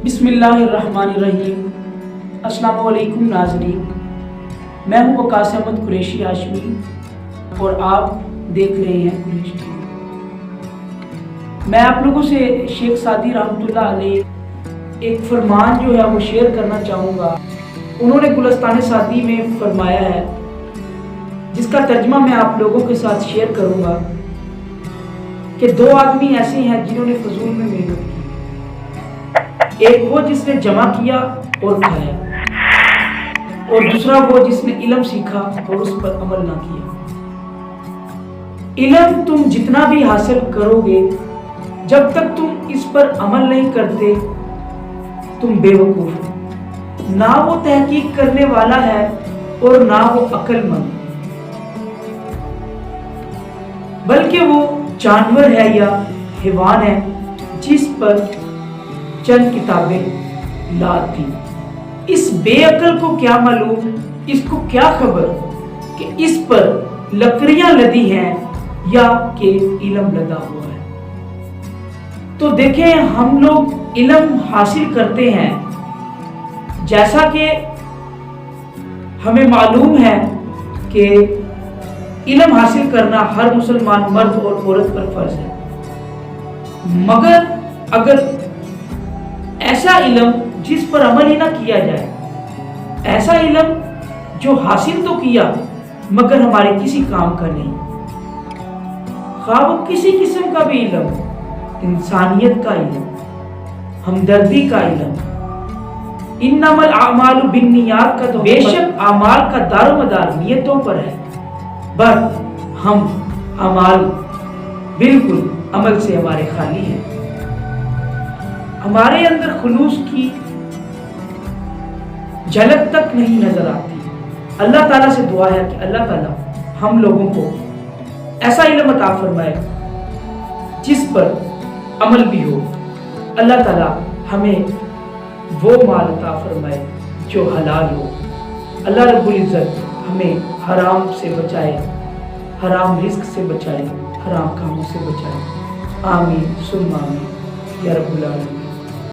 बिस्मिल्लाहिर्रहमानिर्रहीम। अस्सलाम वालेकुम नाज़रीन, मैं हूँ वकास अहमद कुरैशी हाशमी और आप देख रहे हैं कुरैश टीवी। मैं आप लोगों से शेख सादी रहमतुल्लाह अलैह एक फरमान जो है वो शेयर करना चाहूँगा। उन्होंने गुलिस्तान सादी में फरमाया है, जिसका तर्जमा मैं आप लोगों के साथ शेयर करूँगा कि दो आदमी ऐसे हैं जिन्होंने फजूल में मेहनत की। एक वो जिसने जमा किया और खाया, और दूसरा वो जिसने इल्म सीखा और उस पर अमल ना किया। इल्म तुम जितना भी हासिल करोगे, जब तक तुम इस पर अमल नहीं करते तुम बेवकूफ हो। ना वो तहकीक करने वाला है और ना वो अक्लमंद, बल्कि वो जानवर है या हैवान है जिस पर चंद किताबें लाद दी। इस बेअक्ल को क्या मालूम, इसको क्या खबर कि इस पर लकड़ियां लदी हैं या कि इल्म लदा हुआ है। तो देखें, हम लोग इल्म हासिल करते हैं, जैसा कि हमें मालूम है कि इल्म हासिल करना हर मुसलमान मर्द और औरत पर फर्ज है। मगर अगर ऐसा इल्म जिस पर अमल ही ना किया जाए, ऐसा इल्म जो हासिल तो किया मगर हमारे किसी काम का नहीं, खा वो किसी किस्म का भी इल्म, इंसानियत का इल्म, हमदर्दी का इल्म, इन्नमल आमालु बिन्नियात का तो बेशक आमाल का दारोमदार नियतों पर है, बट हम अमाल बिल्कुल अमल से हमारे खाली हैं। हमारे अंदर खुलूस की झलक तक नहीं नजर आती। अल्लाह ताला से दुआ है कि अल्लाह ताला हम लोगों को ऐसा इल्म अता फरमाए जिस पर अमल भी हो। अल्लाह ताला हमें वो माल अता फरमाए जो हलाल हो। अल्लाह रब्बुल इज्जत हमें हराम से बचाए, हराम रिस्क से बचाए, हराम कामों से बचाए। आमीन सुम्मा आमीन या रब्बुल आलमीन।